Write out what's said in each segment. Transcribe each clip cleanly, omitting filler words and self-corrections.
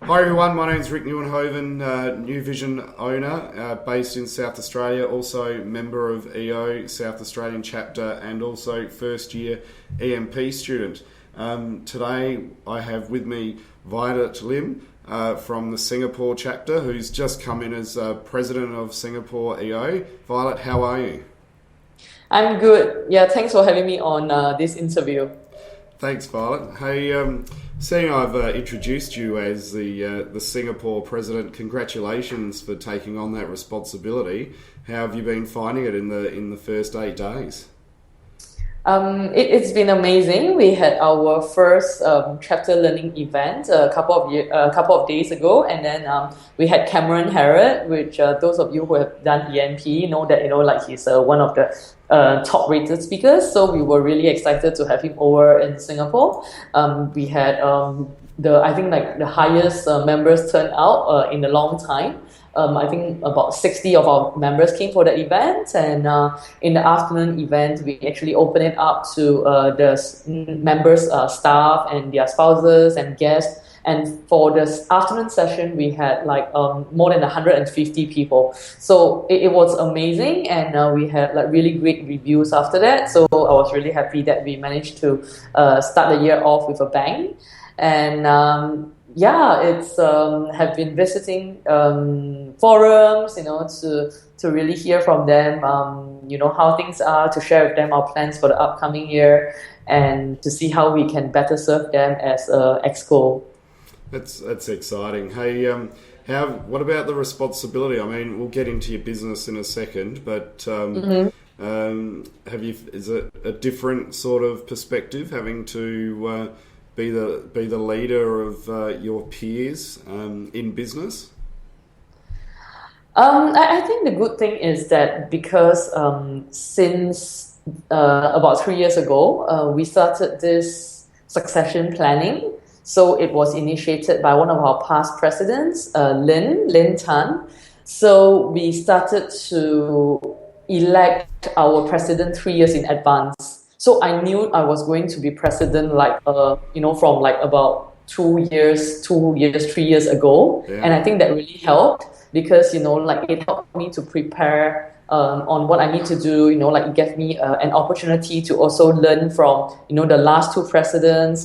Hi everyone, my name's Rick Nieuwenhoven, Nieuvision owner, based in South Australia, also member of EO South Australian chapter and also first year EMP student. Today I have with me Violet Lim from the Singapore chapter, who's just come in as president of Singapore EO. Violet, how are you? I'm good. Yeah, thanks for having me on this interview. Thanks, Violet. Hey, seeing I've introduced you as the Singapore president, congratulations for taking on that responsibility. How have you been finding it in the first 8 days? It's been amazing. We had our first chapter learning event a couple of days ago, and then we had Cameron Harrod, which those of you who have done EMP know that like he's one of the top-rated speakers. So we were really excited to have him over in Singapore. We had I think like the highest members turnout in a long time. I think about 60 of our members came for the event, and in the afternoon event, we actually opened it up to the members' staff and their spouses and guests. And for this afternoon session, we had like more than 150 people. So it was amazing, and we had like really great reviews after that. So I was really happy that we managed to start the year off with a bang. And it's have been visiting forums, to really hear from them, how things are, to share with them our plans for the upcoming year, and to see how we can better serve them as Exco. That's exciting. Hey, what about the responsibility? I mean, we'll get into your business in a second, but is it a different sort of perspective having to be the leader of your peers in business? I think the good thing is that because since about 3 years ago, we started this succession planning. So it was initiated by one of our past presidents, Lin Tan. So we started to elect our president 3 years in advance. So I knew I was going to be president from like about 2 years, 3 years ago. Yeah. And I think that really helped because, it helped me to prepare on what I need to do, it gave me an opportunity to also learn from, the last two presidents.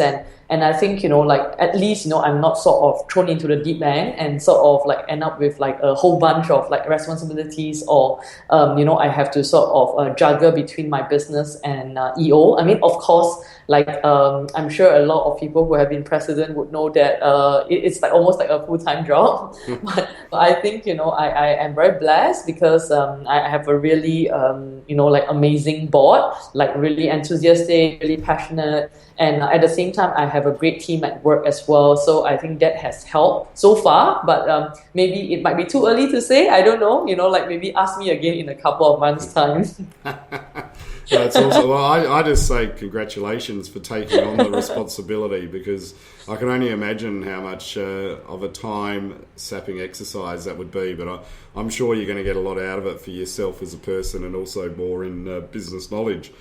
And I think, at least, I'm not sort of thrown into the deep end and sort of like end up with like a whole bunch of like responsibilities or, I have to sort of juggle between my business and EO. I mean, of course, I'm sure a lot of people who have been president would know that it's like almost like a full-time job. But I think, I am very blessed because I have a really, amazing board, like really enthusiastic, really passionate. And at the same time, I have a great team at work as well. So I think that has helped so far. But maybe it might be too early to say. I don't know. Maybe ask me again in a couple of months' time. That's awesome. Well, I just say congratulations for taking on the responsibility because I can only imagine how much of a time-sapping exercise that would be. But I'm sure you're going to get a lot out of it for yourself as a person and also more in business knowledge.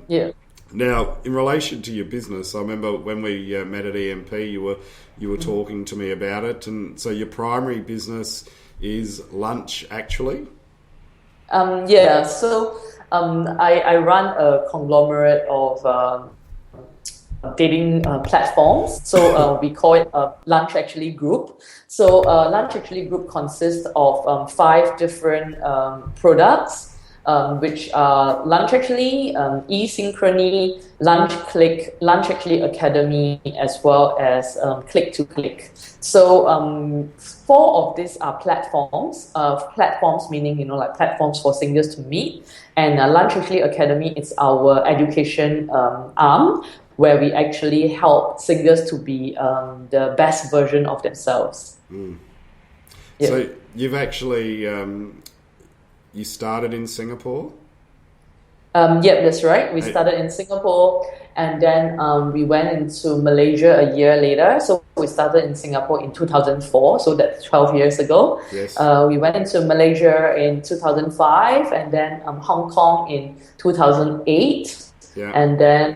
Yeah. Now, in relation to your business, I remember when we met at EMP, you were talking to me about it, and so your primary business is lunch, actually. So I run a conglomerate of dating platforms. So we call it Lunch Actually Group. So Lunch Actually Group consists of 5 different products. Which are Lunch Actually, eSynchrony, Lunch Click, Lunch Actually Academy, as well as Click to Click. So 4 of these are platforms. Platforms meaning platforms for singles to meet, and Lunch Actually Academy is our education arm where we actually help singles to be the best version of themselves. Yeah. So you've actually. You started in Singapore? Yep, that's right. We started in Singapore, and then we went into Malaysia a year later. So we started in Singapore in 2004, so that's 12 years ago. Yes. We went into Malaysia in 2005, and then Hong Kong in 2008. Yeah. And then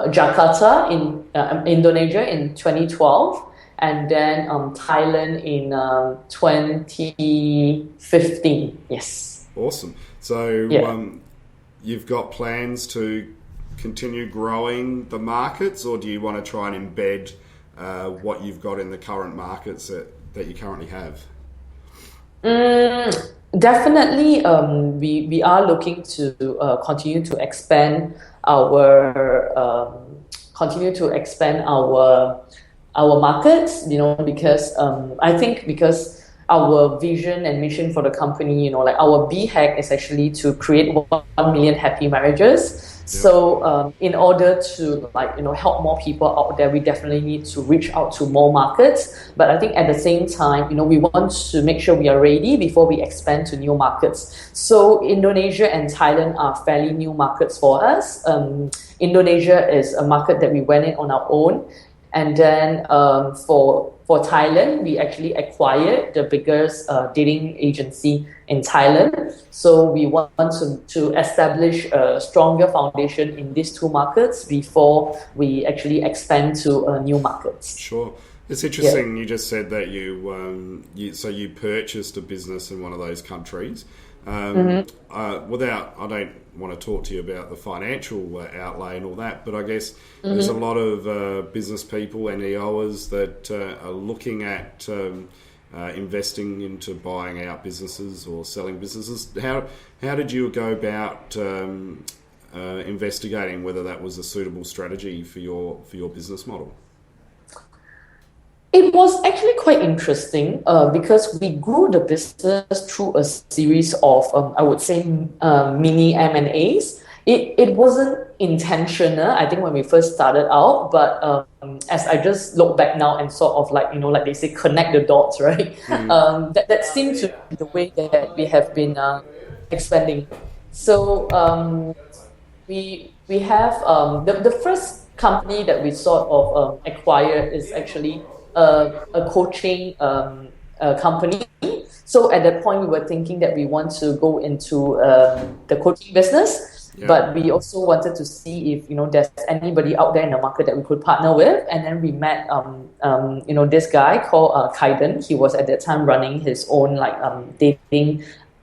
Jakarta in Indonesia in 2012. and then Thailand in 2015. Yes. Awesome. So you've got plans to continue growing the markets, or do you want to try and embed what you've got in the current markets that you currently have? Definitely, we are looking to continue to expand our markets. Because I think because our vision and mission for the company, like our BHAG is actually to create 1 million happy marriages. So in order to help more people out there, we definitely need to reach out to more markets. But I think at the same time, we want to make sure we are ready before we expand to new markets. So Indonesia and Thailand are fairly new markets for us. Indonesia is a market that we went in on our own. And then for Thailand, we actually acquired the biggest dating agency in Thailand. So we want to establish a stronger foundation in these two markets before we actually expand to new markets. Sure. It's interesting. You just said that you purchased a business in one of those countries. I don't want to talk to you about the financial outlay and all that, but I guess there's a lot of business people and EOers that are looking at investing into buying out businesses or selling businesses. How did you go about investigating whether that was a suitable strategy for your business model? It was actually quite interesting because we grew the business through a series of, I would say, mini M&As. It wasn't intentional, I think, when we first started out, but as I just look back now and sort of like they say, connect the dots, right? That seemed to be the way that we have been expanding. So we have the first company that we sort of acquired is actually a coaching company. So at that point, we were thinking that we want to go into the coaching business, but we also wanted to see if there's anybody out there in the market that we could partner with. And then we met this guy called Kaiden. He was at that time running his own date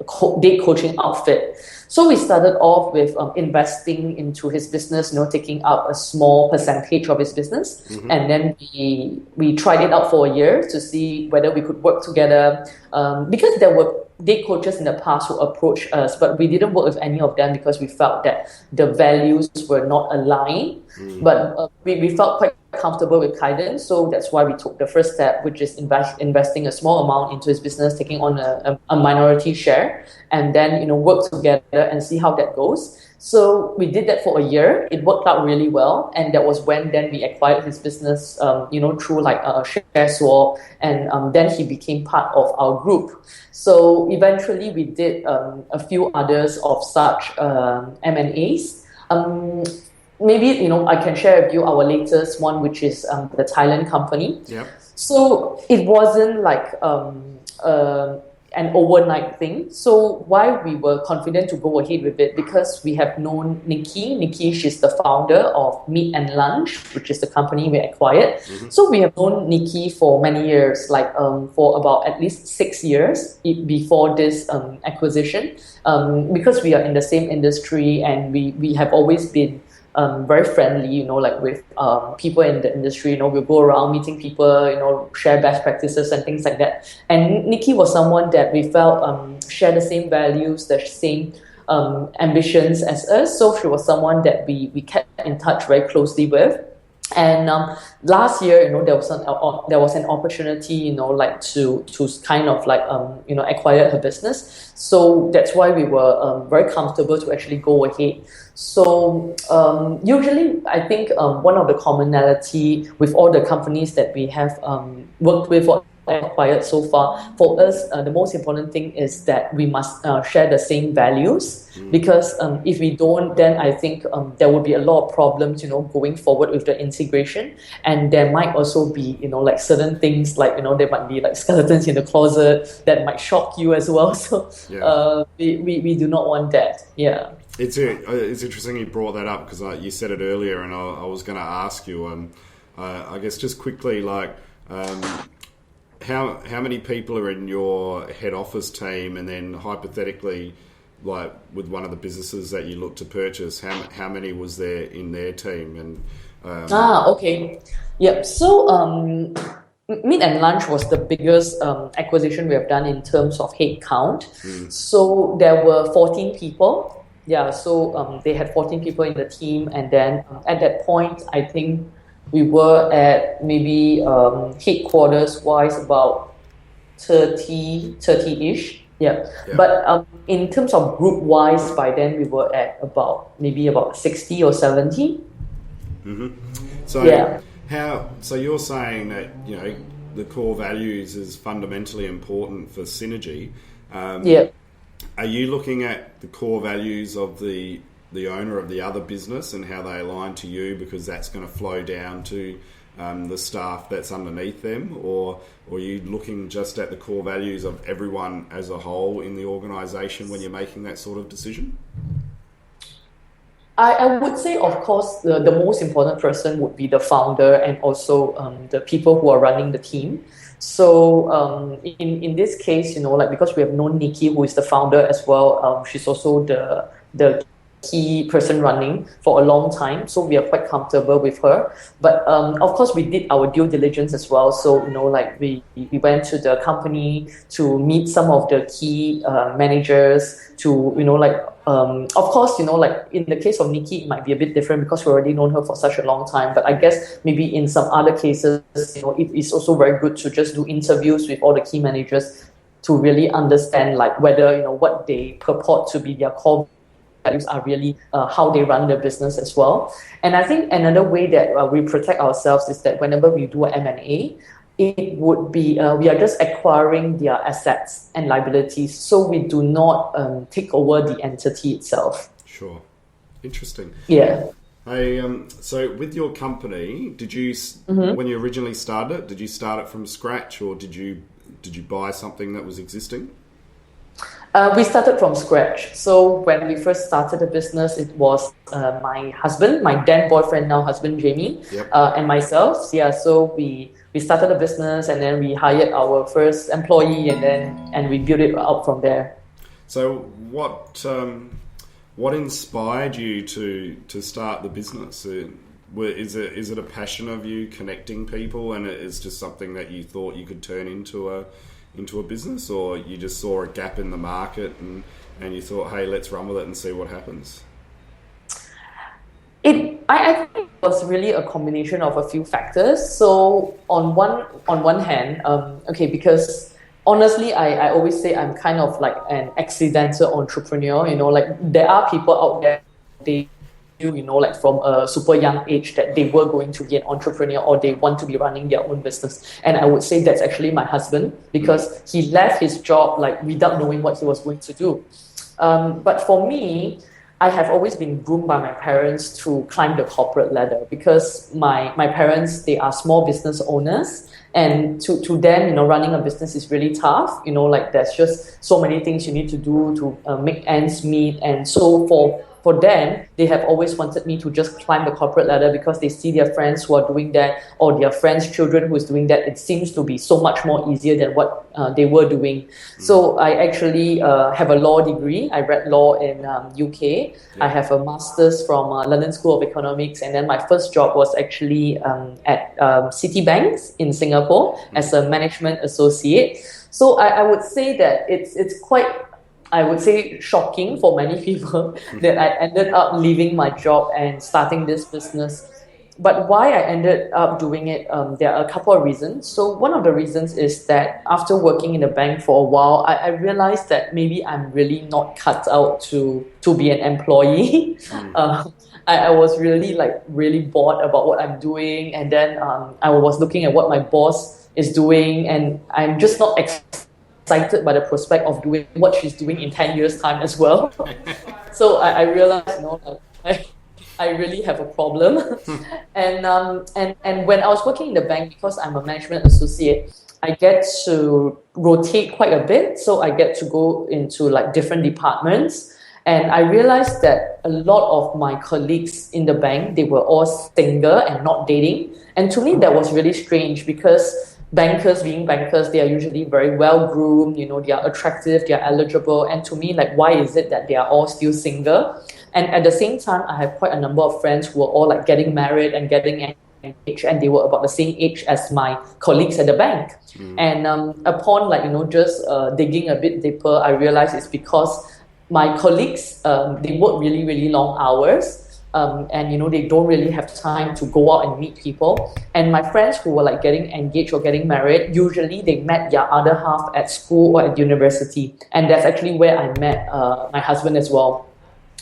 coaching outfit. So we started off with investing into his business, taking out a small percentage of his business. And then we tried it out for a year to see whether we could work together. Because there were date coaches in the past who approached us, but we didn't work with any of them because we felt that the values were not aligned. But we felt quite comfortable with Kaiden, so that's why we took the first step, which is investing a small amount into his business, taking on a minority share, and then work together and see how that goes. So we did that for a year. It worked out really well, and that was when then we acquired his business, through a share swap, and then he became part of our group. So eventually we did a few others of such M&As. Maybe I can share with you our latest one, which is the Thailand company. So it wasn't an overnight thing. So why we were confident to go ahead with it, because we have known Nikki, she's the founder of Meet and Lunch, which is the company we acquired. So we have known Nikki for many years, for about at least 6 years before this acquisition, because we are in the same industry and we have always been very friendly, with people in the industry. We'll go around meeting people, share best practices and things like that. And Nikki was someone that we felt shared the same values, the same ambitions as us. So she was someone that we kept in touch very closely with. And last year, there was an opportunity, to kind of acquire her business. So that's why we were very comfortable to actually go ahead. So usually, I think one of the commonality with all the companies that we have worked with or acquired so far, for us, the most important thing is that we must share the same values. Because if we don't, then I think there will be a lot of problems, going forward with the integration. And there might also be, certain things there might be skeletons in the closet that might shock you as well. So we do not want that. Yeah. It's interesting you brought that up, because you said it earlier, and I was going to ask you, I guess just quickly, Um, how many people are in your head office team, and then hypothetically, like with one of the businesses that you look to purchase, how many was there in their team? And Okay. Yep. So, Meat and Lunch was the biggest acquisition we have done in terms of head count. So there were 14 people. Yeah, so they had 14 people in the team, and then at that point, I think we were at maybe headquarters-wise about 30-ish. Yeah. But in terms of group-wise, by then we were at about 60 or 70. So Yeah. So you're saying that, you know, the core values is fundamentally important for synergy. Yeah. Are you looking at the core values of the owner of the other business and how they align to you, because that's going to flow down to the staff that's underneath them, or are you looking just at the core values of everyone as a whole in the organisation when you're making that sort of decision? I would say, of course, the most important person would be the founder and also the people who are running the team. So in this case, you know, like because we have known Nikki, who is the founder as well, she's also the key person running for a long time, so we are quite comfortable with her. But of course, we did our due diligence as well. So you know, like we went to the company to meet some of the key managers. To you know, like of course, you know, like in the case of Nikki, it might be a bit different because we already known her for such a long time. But I guess maybe in some other cases, you know, it is also very good to just do interviews with all the key managers to really understand like whether you know what they purport to be their core values are really how they run their business as well. And I think another way that we protect ourselves is that whenever we do an M&A, it would be we are just acquiring their assets and liabilities, so we do not take over the entity itself. Sure. Interesting. Yeah. Hey, so with your company, did you when you originally started it, did you start it from scratch, or did you buy something that was existing? We started from scratch. So when we first started the business, it was my husband, my then boyfriend, now husband Jamie, and myself. Yeah, so we started the business, and then we hired our first employee, and we built it up from there. So what inspired you to start the business? Is it a passion of you connecting people, and it's just something that you thought you could turn into a business, or you just saw a gap in the market and you thought, hey, let's run with it and see what happens? I think it was really a combination of a few factors. So on one hand, because honestly, I always say I'm kind of like an accidental entrepreneur. You know, like there are people out there, they you know, like from a super young age that they were going to be an entrepreneur or they want to be running their own business. And I would say that's actually my husband, because he left his job like without knowing what he was going to do. But for me, I have always been groomed by my parents to climb the corporate ladder, because my parents, they are small business owners. And to them, you know, running a business is really tough. You know, like there's just so many things you need to do to make ends meet. And so for them, they have always wanted me to just climb the corporate ladder, because they see their friends who are doing that, or their friends' children who is doing that. It seems to be so much more easier than what they were doing. So I actually have a law degree. I read law in UK. I have a master's from London School of Economics, and then my first job was actually at Citibank in Singapore as a management associate. So I would say that it's quite, I would say, shocking for many people that I ended up leaving my job and starting this business. But why I ended up doing it, there are a couple of reasons. So one of the reasons is that after working in the bank for a while, I realized that maybe I'm really not cut out to be an employee. I was really bored about what I'm doing, and then I was looking at what my boss is doing, and I'm just not excited by the prospect of doing what she's doing in 10 years' time as well. So I realized, you know, I really have a problem. And when I was working in the bank, because I'm a management associate, I get to rotate quite a bit. So I get to go into like different departments. And I realized that a lot of my colleagues in the bank, they were all single and not dating. And to me, that was really strange, because bankers being bankers, they are usually very well groomed, they are attractive, they are eligible. And to me, like, why is it that they are all still single? And at the same time, I have quite a number of friends who are all like getting married and getting engaged, and they were about the same age as my colleagues at the bank. And upon just digging a bit deeper, I realized it's because my colleagues, they work really, really long hours. And they don't really have time to go out and meet people. And my friends who were like getting engaged or getting married, usually they met their other half at school or at university. And that's actually where I met my husband as well.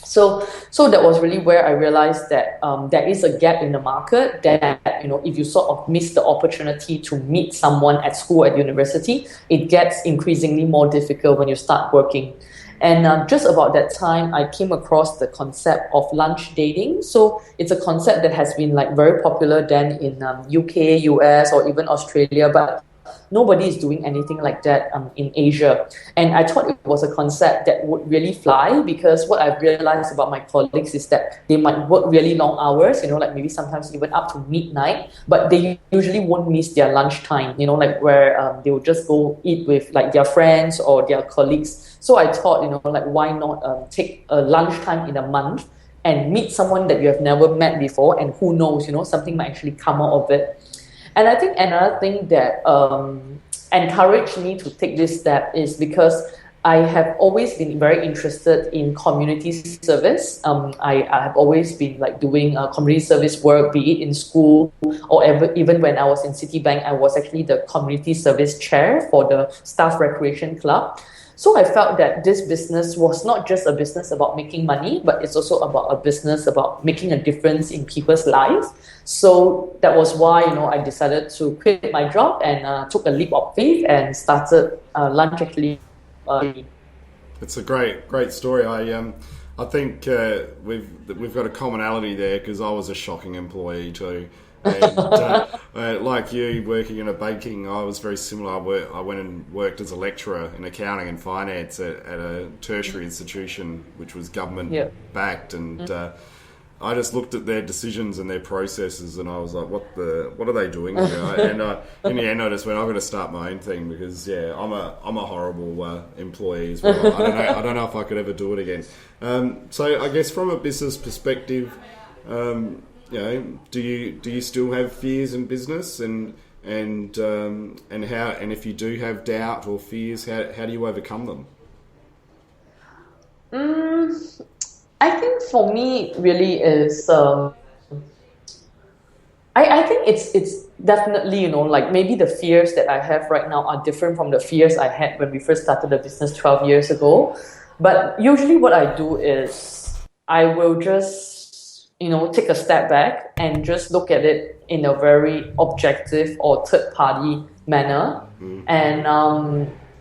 So that was really where I realized that there is a gap in the market, that if you sort of miss the opportunity to meet someone at school, at university, it gets increasingly more difficult when you start working. And just about that time, I came across the concept of lunch dating. So it's a concept that has been like very popular then in UK, US, or even Australia, but nobody is doing anything like that in Asia. And I thought it was a concept that would really fly, because what I've realized about my colleagues is that they might work really long hours, like maybe sometimes even up to midnight, but they usually won't miss their lunchtime, like where they will just go eat with like their friends or their colleagues. So I thought, why not take a lunchtime in a month and meet someone that you have never met before, and who knows, something might actually come out of it. And I think another thing that encouraged me to take this step is because I have always been very interested in community service. I have always been like doing community service work, be it in school or even when I was in Citibank, I was actually the community service chair for the staff recreation club. So I felt that this business was not just a business about making money, but it's also about a business about making a difference in people's lives. So that was why, I decided to quit my job and took a leap of faith and started lunch actually. It's a great story. I think we've got a commonality there, because I was a shocking employee too. And like you, working in a banking, I was very similar. I went and worked as a lecturer in accounting and finance at a tertiary institution which was government backed, and I just looked at their decisions and their processes, and I was like, what are they doing here? And in the end, I just went, I'm going to start my own thing, because I'm a horrible employee as well. I don't know if I could ever do it again. So I guess from a business perspective, do you still have fears in business, and if you do have doubt or fears, how do you overcome them? I think for me, really is I think it's definitely, like maybe the fears that I have right now are different from the fears I had when we first started the business 12 years ago. But usually what I do is I will just take a step back and just look at it in a very objective or third-party manner,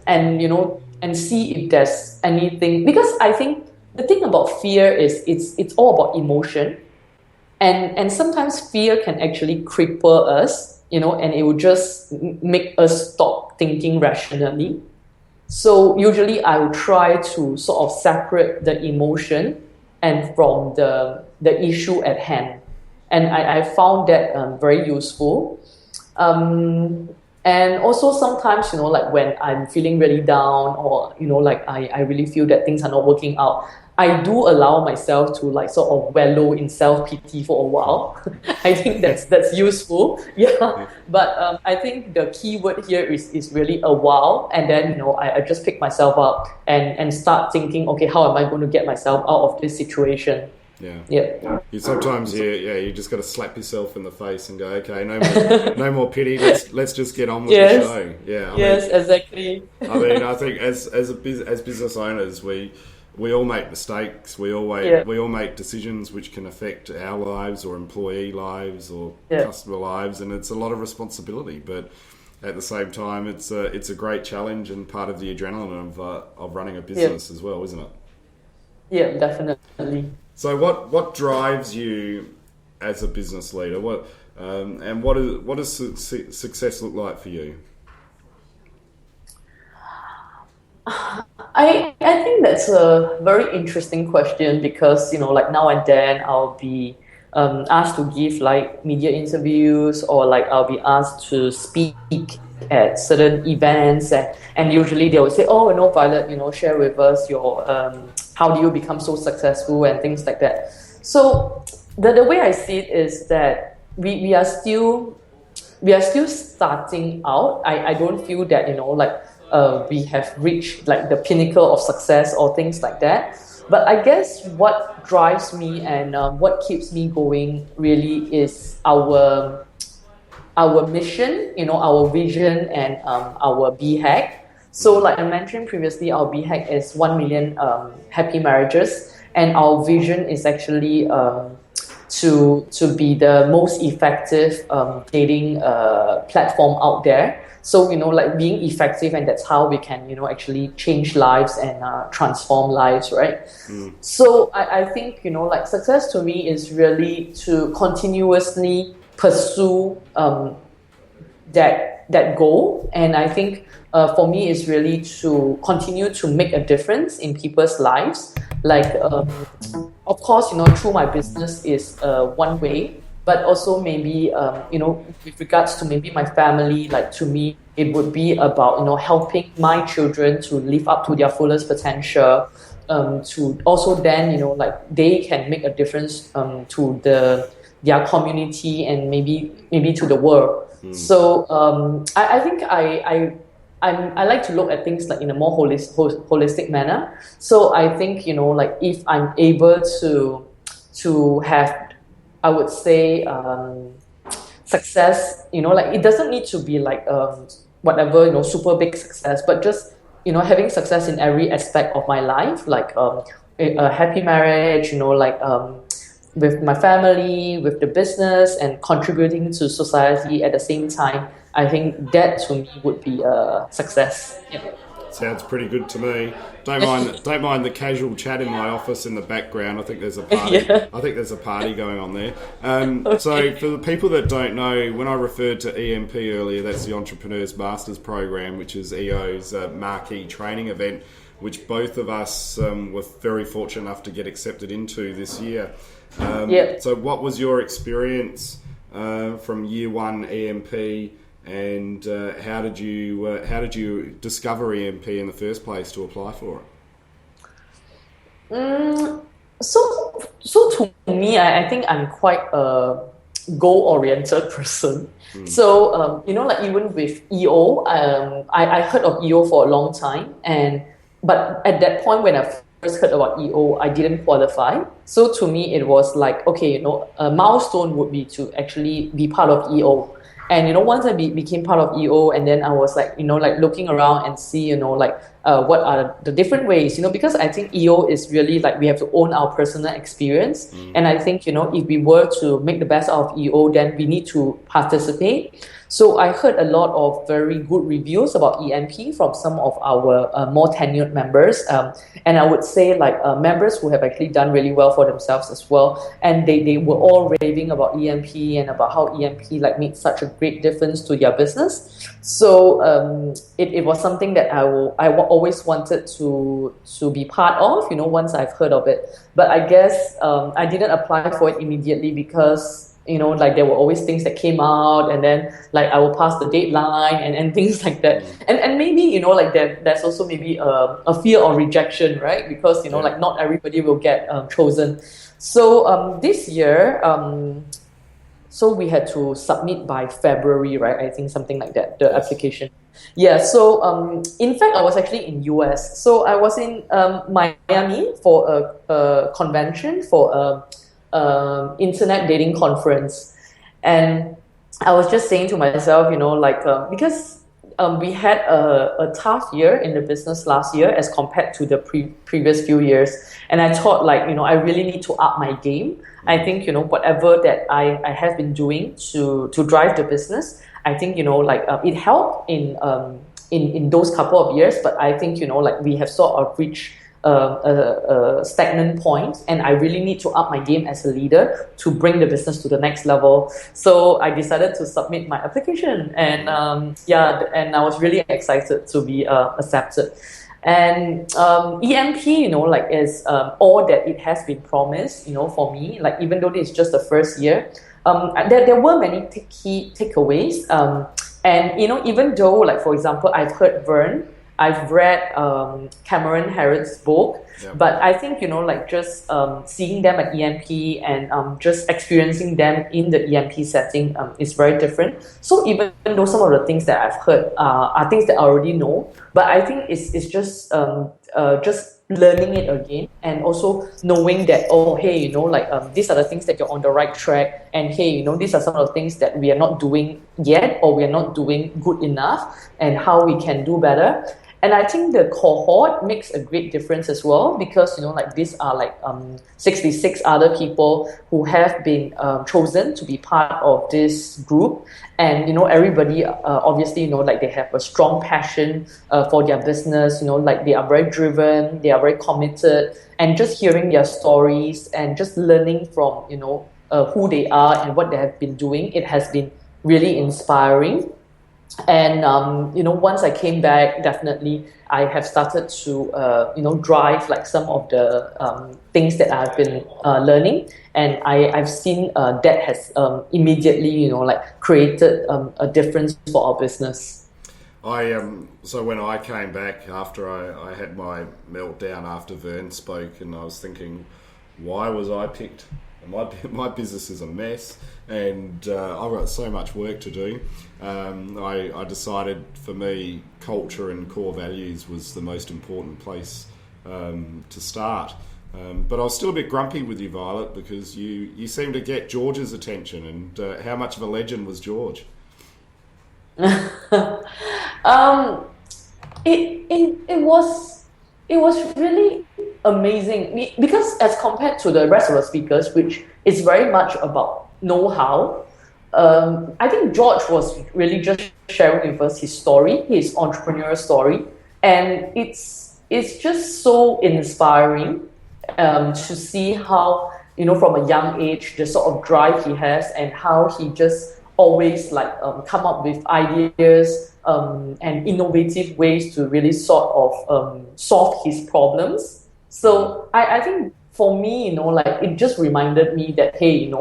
and see if there's anything. Because I think the thing about fear is it's all about emotion, and sometimes fear can actually cripple us, and it will just make us stop thinking rationally. So usually I will try to sort of separate the emotion and from the issue at hand. And I found that very useful. And also sometimes, like when I'm feeling really down, or, I really feel that things are not working out, I do allow myself to like sort of wallow in self-pity for a while. I think that's useful. Yeah. But I think the key word here is really a while. And then, I just pick myself up and start thinking, okay, how am I going to get myself out of this situation? Yeah. You sometimes you just got to slap yourself in the face and go, okay, no more pity. Let's just get on with the show. Yeah. Exactly. I think as business owners, we all make mistakes. We all make decisions which can affect our lives or employee lives or customer lives, and it's a lot of responsibility. But at the same time, it's a great challenge and part of the adrenaline of running a business as well, isn't it? Yeah, definitely. So what drives you as a business leader? What does success look like for you? I think that's a very interesting question, because like now and then I'll be asked to give like media interviews, or like I'll be asked to speak at certain events, and usually they would say, oh, Violet, share with us your how do you become so successful and things like that. So the way I see it is that we are still starting out. I don't feel that we have reached like the pinnacle of success or things like that. But I guess what drives me and what keeps me going really is our mission, our vision, and our BHAG. So like I mentioned previously, our BHAG is 1 million happy marriages, and our vision is actually to be the most effective dating platform out there. So, like being effective, and that's how we can, actually change lives and transform lives, right? So I think, like success to me is really to continuously pursue that goal. And I think for me is really to continue to make a difference in people's lives. Like, of course, through my business is one way, but also maybe, with regards to maybe my family, like to me, it would be about, helping my children to live up to their fullest potential, to also then, like they can make a difference to their community and maybe to the world. So I think I like to look at things like in a more holistic manner. So I think, like if I'm able to have, I would say, success, like it doesn't need to be like whatever, super big success, but just, having success in every aspect of my life, like a happy marriage, like with my family, with the business, and contributing to society at the same time. I think that to me would be a success. Yeah. Sounds pretty good to me. Don't mind the casual chat in my office in the background. I think there's a party. Yeah. I think there's a party going on there. Okay. So for the people that don't know, when I referred to EMP earlier, that's the Entrepreneurs Masters Program, which is EO's marquee training event, which both of us were very fortunate enough to get accepted into this year. So what was your experience from year one EMP? And how did you discover EMP in the first place to apply for it? So to me, I think I'm quite a goal-oriented person. So like even with EO, I heard of EO for a long time, but at that point when I first heard about EO, I didn't qualify. So to me, it was like, okay, a milestone would be to actually be part of EO. And once I became part of EO, and then I was like, like looking around and see, what are the different ways, because I think EO is really like we have to own our personal experience. And I think, if we were to make the best out of EO, then we need to participate. So I heard a lot of very good reviews about EMP from some of our more tenured members. And I would say like members who have actually done really well for themselves as well. And they were all raving about EMP and about how EMP like made such a great difference to their business. So it was something that I always wanted to be part of, once I've heard of it. But I guess I didn't apply for it immediately because like there were always things that came out, and then like I will pass the deadline and things like that. And maybe, like there's also maybe a fear of rejection, right? Because, like not everybody will get chosen. So this year, so we had to submit by February, right? I think something like that, the application. Yeah, so in fact, I was actually in US. So I was in Miami for a convention for internet dating conference, and I was just saying to myself, because we had a tough year in the business last year as compared to the previous few years, and I thought like I really need to up my game. I think whatever that I have been doing to drive the business, I think it helped in those couple of years, but I think like we have sort of reached a stagnant point, and I really need to up my game as a leader to bring the business to the next level. So I decided to submit my application, and and I was really excited to be accepted. And EMP, is all that it has been promised, for me. Like even though this is just the first year, there were many key takeaways. And even though, like for example, I've heard Vern, I've read Cameron Harrod's book, but I think like just seeing them at EMP and just experiencing them in the EMP setting is very different. So even though some of the things that I've heard are things that I already know, but I think it's just learning it again, and also knowing that, oh hey, these are the things that you're on the right track, and hey, these are some of the things that we are not doing yet, or we are not doing good enough, and how we can do better. And I think the cohort makes a great difference as well, because these are 66 other people who have been chosen to be part of this group, and everybody obviously they have a strong passion for their business. They are very driven, they are very committed, and just hearing their stories and just learning from who they are and what they have been doing, it has been really inspiring. And once I came back, definitely I have started to drive some of the things that I've been learning, and I've seen that has immediately created a difference for our business. So when I came back after I had my meltdown after Vern spoke, and I was thinking, why was I picked? My business is a mess, and I've got so much work to do. I decided for me, culture and core values was the most important place to start. But I was still a bit grumpy with you, Violet, because you seemed to get George's attention. And how much of a legend was George? It was really amazing, because as compared to the rest of the speakers, which is very much about know-how, I think George was really just sharing with us his story, his entrepreneurial story, and it's just so inspiring to see how from a young age the sort of drive he has, and how he just always come up with ideas and innovative ways to really sort of solve his problems. So I think for me, it just reminded me that, hey,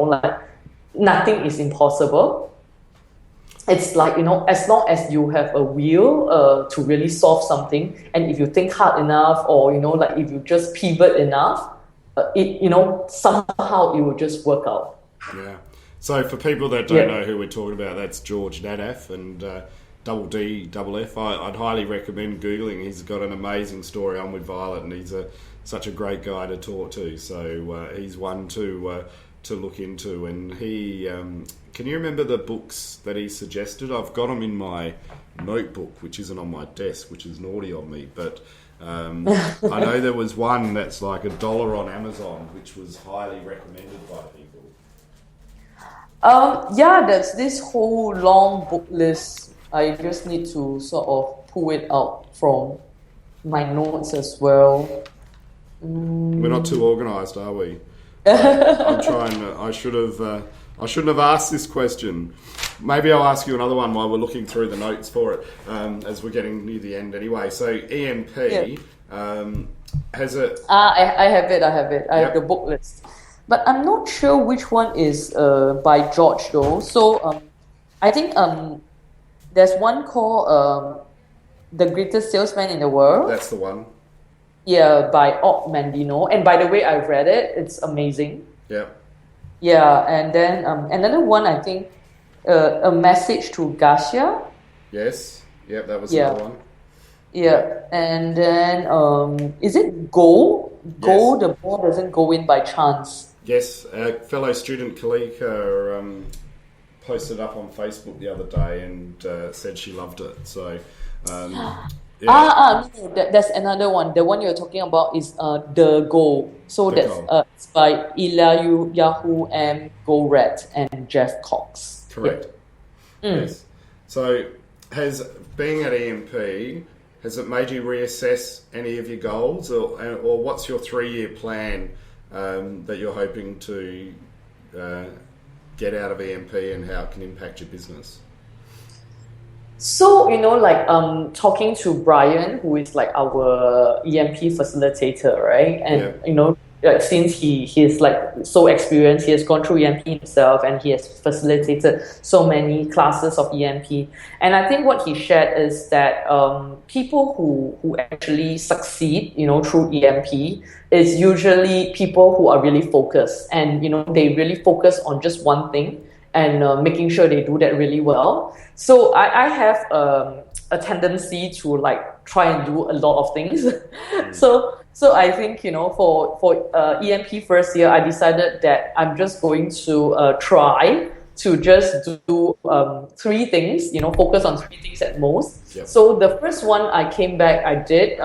nothing is impossible. It's as long as you have a will to really solve something, and if you think hard enough, or if you just pivot enough, somehow it will just work out. Yeah. So for people that don't know who we're talking about, that's George Nadaf, and double D, double F. I'd highly recommend Googling. He's got an amazing story on with Violet, and he's such a great guy to talk to. So he's one to look into. And he, can you remember the books that he suggested? I've got them in my notebook, which isn't on my desk, which is naughty of me. But I know there was one that's like $1 on Amazon, which was highly recommended by people. There's this whole long book list. I just need to sort of pull it out from my notes as well. We're not too organised, are we? I'm trying. I shouldn't have asked this question. Maybe I'll ask you another one while we're looking through the notes for it, as we're getting near the end anyway. So EMP has it? I have it. I have the book list, but I'm not sure which one is by George though. So I think there's one called The Greatest Salesman in the World. That's the one. Yeah, by Og Mandino. And by the way, I've read it. It's amazing. Yeah. Yeah, and then another one, I think, A Message to Garcia. Yes. Yep, that was another one. Yeah, and then is it Go? Go, the ball doesn't go in by chance. Yes, our fellow student Kalika posted up on Facebook the other day and said she loved it. So, no, that's another one. The one you're talking about is The Goal. So it's by Eliyahu M. Goret and Jeff Cox. Correct. Yes. So, being at EMP, has it made you reassess any of your goals, or what's your 3-year plan that you're hoping to get out of EMP and how it can impact your business? So, talking to Brian, who is our EMP facilitator, right? And, like since he is like so experienced, he has gone through EMP himself, and he has facilitated so many classes of EMP. And I think what he shared is that people who actually succeed, through EMP is usually people who are really focused, and they really focus on just one thing, and making sure they do that really well. So I have a tendency to like try and do a lot of things. So I think for EMP first year, I decided that I'm just going to try to just do three things. Focus on three things at most. Yep. So the first one I came back, I did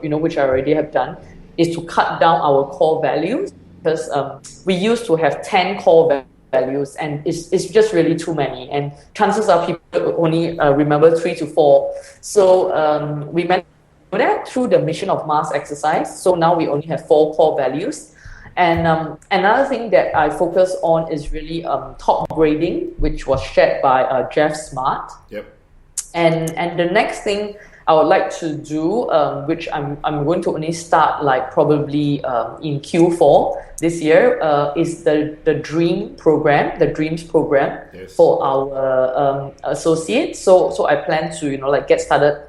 which I already have done, is to cut down our core values, because we used to have 10 core values, and it's just really too many, and chances are people only remember 3 to 4. So we managed to do that through the mission of Mars exercise. So now we only have 4 core values. And another thing that I focus on is really top grading, which was shared by Jeff Smart. Yep. And the next thing I would like to do, which I'm going to only start like probably in Q4 this year, is the Dream program, the Dreams program. Yes. For our associates. So I plan to get started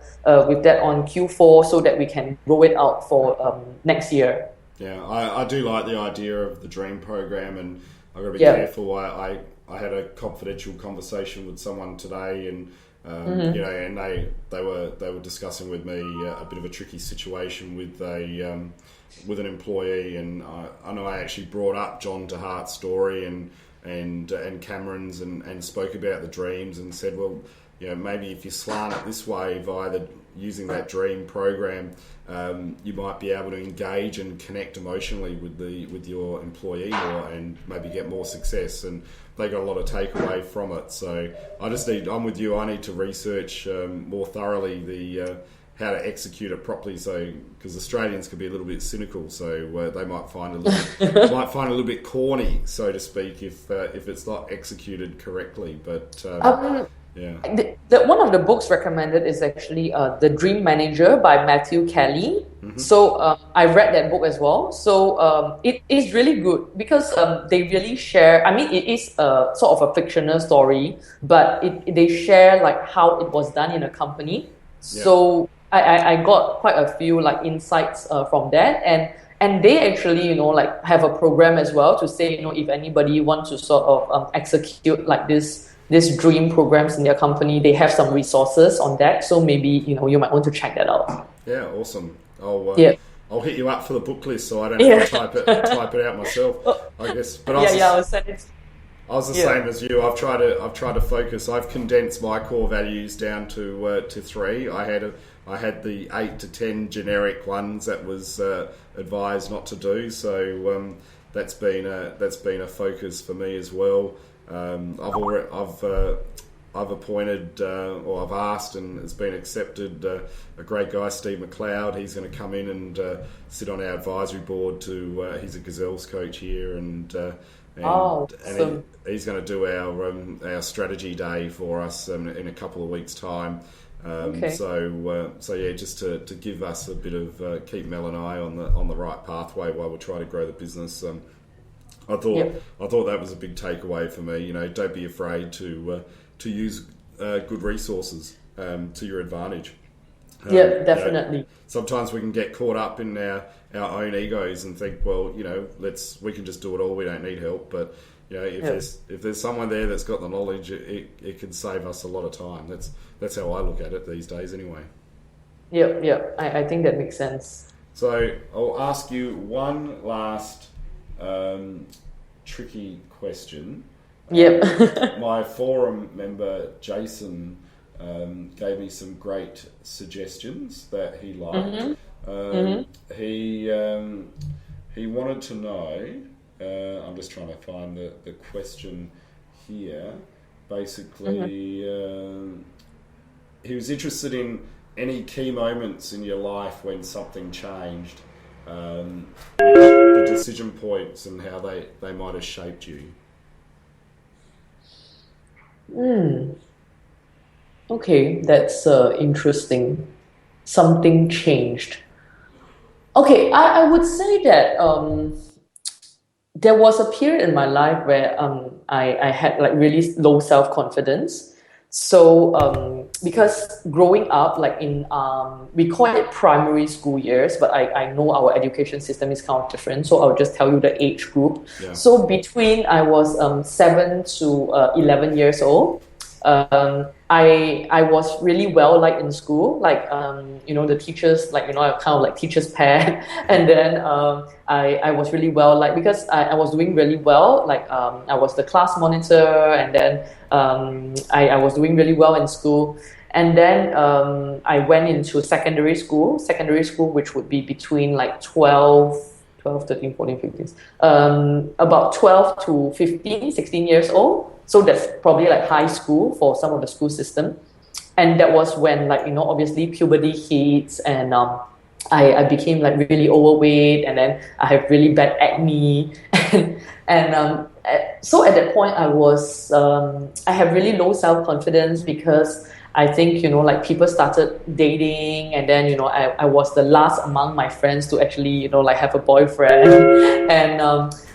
with that on Q4, so that we can roll it out for next year. Yeah, I do like the idea of the Dream program, and I've got to be careful. I had a confidential conversation with someone today, and and they were discussing with me a bit of a tricky situation with with an employee, and I know I actually brought up John DeHart's story and Cameron's and spoke about the Dreams, and said, well, maybe if you slant it this way via using that Dream program, you might be able to engage and connect emotionally with your employee more, and maybe get more success. And they got a lot of takeaway from it. So I'm with you. I need to research more thoroughly the how to execute it properly. So because Australians can be a little bit cynical, so they might find a little bit corny, so to speak, if it's not executed correctly. But yeah. One of the books recommended is actually The Dream Manager by Matthew Kelly. Mm-hmm. So I read that book as well. So it is really good, because they really share, I mean, it is sort of a fictional story, but they share like how it was done in a company. Yeah. So I got quite a few like insights from that, and they actually like have a program as well to say if anybody wants to sort of execute like this Dream programs in their company, they have some resources on that. So maybe you might want to check that out. Yeah, awesome. I'll hit you up for the book list, so I don't have to type it out myself, I guess. But I'll send it. I was the same as you. I've tried to focus. I've condensed my core values down to 3. I had the 8 to 10 generic ones that was advised not to do. So that's been a focus for me as well. I've appointed or I've asked, and it's been accepted, a great guy, Steve McLeod. He's going to come in and sit on our advisory board. He's a Gazelles coach here, and he's going to do our strategy day for us in a couple of weeks' time. Okay. So yeah, just to give us a bit of keep Mel and I on the right pathway while we try to grow the business. I thought that was a big takeaway for me. Don't be afraid to use good resources to your advantage. Yeah, definitely. Sometimes we can get caught up in our own egos and think, well, we can just do it all. We don't need help. But if there's someone there that's got the knowledge, it can save us a lot of time. That's how I look at it these days, anyway. Yeah. I think that makes sense. So I'll ask you one last tricky question. Yep. My forum member Jason gave me some great suggestions that he liked. Mm-hmm. He wanted to know. I'm just trying to find the question here. Basically, he was interested in any key moments in your life when something changed. The decision points and how they might have shaped you. Okay, that's interesting. Something changed. Okay, I would say that there was a period in my life where I had like really low self-confidence. So because growing up like in we call it primary school years, but I know our education system is kind of different, so I'll just tell you the age group. Yeah. So between I was 7 to 11 years old, I was really well liked in school, like the teachers, like I kind of like teachers pet, and then I was really well liked because I was doing really well, like I was the class monitor, and then I was doing really well in school. And then I went into secondary school, which would be between like 12, 13, 14, 15, about 12 to 15, 16 years old. So that's probably like high school for some of the school system. And that was when like, obviously puberty hits, and I became like really overweight, and then I have really bad acne. So at that point I have really low self-confidence because I think, like people started dating, and then, I was the last among my friends to actually, like have a boyfriend. And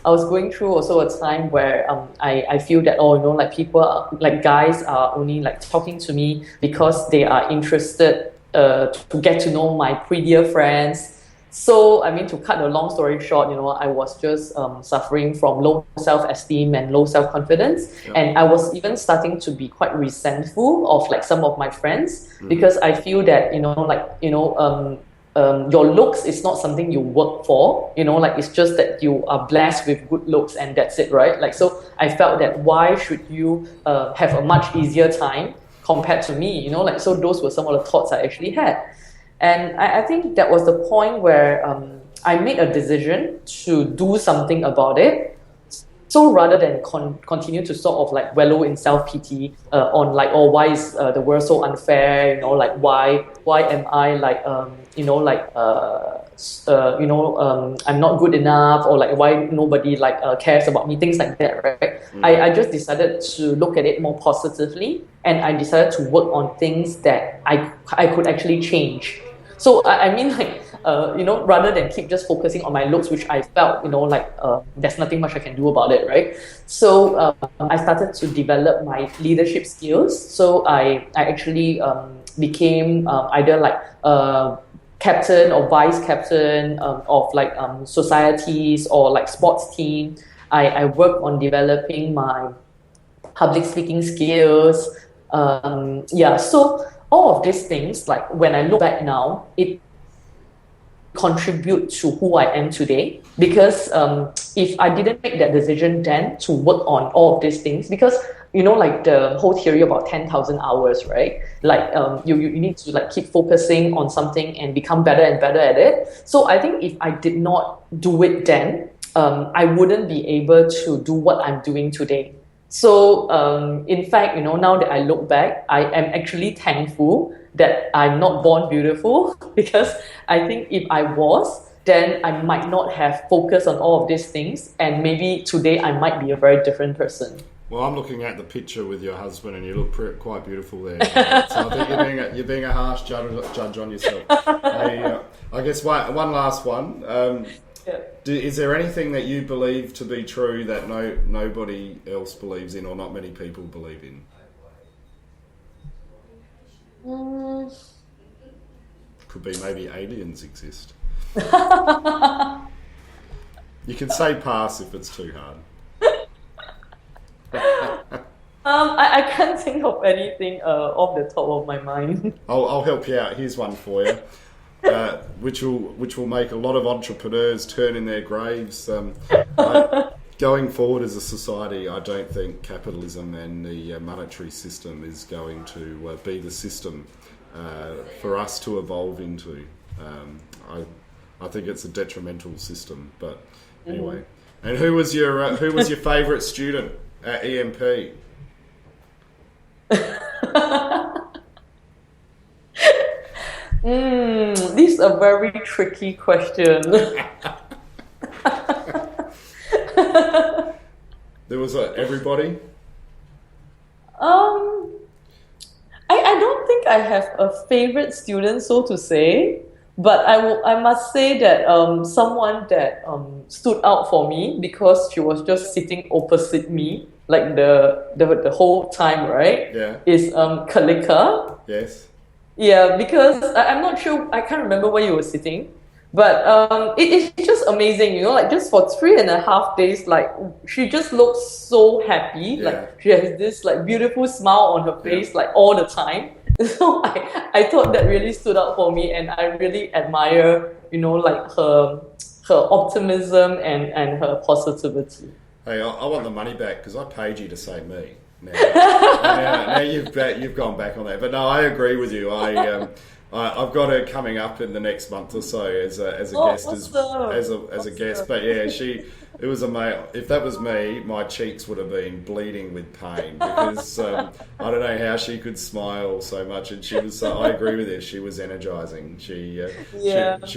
I was going through also a time where I feel that, like people, like guys are only like talking to me because they are interested to get to know my prettier friends. So, I mean, to cut a long story short, I was just suffering from low self-esteem and low self-confidence. Yeah. And I was even starting to be quite resentful of like some of my friends, because I feel that, your looks is not something you work for, like it's just that you are blessed with good looks and that's it, right? Like, so I felt that why should you have a much easier time compared to me, like, so those were some of the thoughts I actually had. And I think that was the point where I made a decision to do something about it. So rather than continue to sort of like wallow in self-pity on like, oh, why is the world so unfair? Like why am I like I'm not good enough, or like why nobody like cares about me, things like that, right? I just decided to look at it more positively, and I decided to work on things that I could actually change. So I mean, like, rather than keep just focusing on my looks, which I felt, there's nothing much I can do about it, right? So I started to develop my leadership skills. So I actually became either like captain or vice captain of like societies or like sports team. I work on developing my public speaking skills. So all of these things, like when I look back now, it contribute to who I am today. Because if I didn't make that decision then to work on all of these things, because like the whole theory about 10,000 hours, right? Like you need to like keep focusing on something and become better and better at it. So I think if I did not do it then, I wouldn't be able to do what I'm doing today. So, in fact, now that I look back, I am actually thankful that I'm not born beautiful, because I think if I was, then I might not have focused on all of these things, and maybe today I might be a very different person. Well, I'm looking at the picture with your husband, and you look quite beautiful there. So I think you're being a harsh judge on yourself. I guess one last one. Yeah. Is there anything that you believe to be true that nobody else believes in, or not many people believe in? Could be maybe aliens exist. You can say pass if it's too hard. I can't think of anything off the top of my mind. I'll help you out. Here's one for you. Which will make a lot of entrepreneurs turn in their graves. Going forward as a society, I don't think capitalism and the monetary system is going to be the system for us to evolve into. I think it's a detrimental system. But anyway, and who was your favourite student at EMP? This is a very tricky question. There was everybody? I don't think I have a favorite student, so to say. But I must say that someone that stood out for me because she was just sitting opposite me like the whole time, right? Yeah. Is Kalika. Yes. Yeah, because I'm not sure, I can't remember where you were sitting, but it's just amazing, like just for 3.5 days, like she just looks so happy, Yeah. like she has this like beautiful smile on her face, like all the time. So I thought that really stood out for me, and I really admire, like her optimism and her positivity. Hey, I want the money back because I paid you to say me. Now you've gone back on that, but no, I agree with you. I've got her coming up in the next month or so as a guest as a guest. But yeah, it was amazing. If that was me, my cheeks would have been bleeding with pain because I don't know how she could smile so much, and she was. I agree with you. She was energizing. She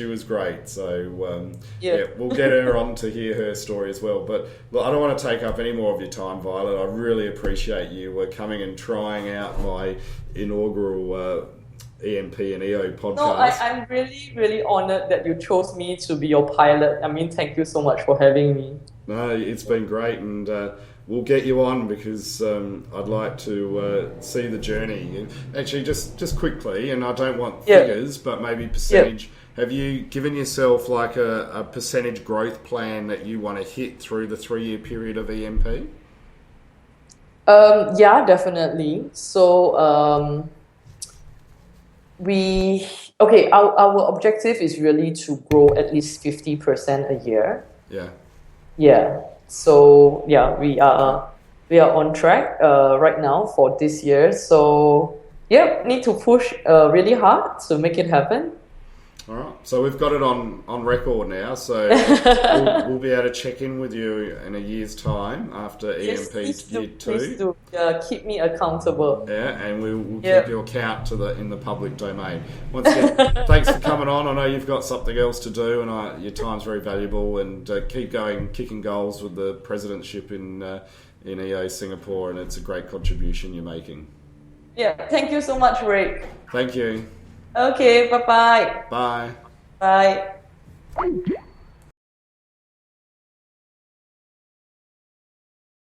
was great. So we'll get her on to hear her story as well. But look, I don't want to take up any more of your time, Violet. I really appreciate you coming and trying out my inaugural EMP and EO podcast. No, I'm really, really honored that you chose me to be your pilot. I mean, thank you so much for having me. No, it's been great, and we'll get you on because I'd like to see the journey. Actually, just quickly, and I don't want figures, but maybe percentage. Have you given yourself like a percentage growth plan that you want to hit through the 3-year period of EMP? Yeah, definitely. So, our objective is really to grow at least 50% a year. Yeah. Yeah. So yeah, we are on track right now for this year. So yeah, need to push really hard to make it happen. All right, so we've got it on record now, so we'll be able to check in with you in a year's time after EMP's year 2. Please do. Keep me accountable. Yeah, and we'll keep your account in the public domain. Once again, thanks for coming on. I know you've got something else to do, and your time's very valuable. And keep going, kicking goals with the presidentship in EO Singapore, and it's a great contribution you're making. Yeah, thank you so much, Rick. Thank you. Okay, bye-bye. Bye. Bye.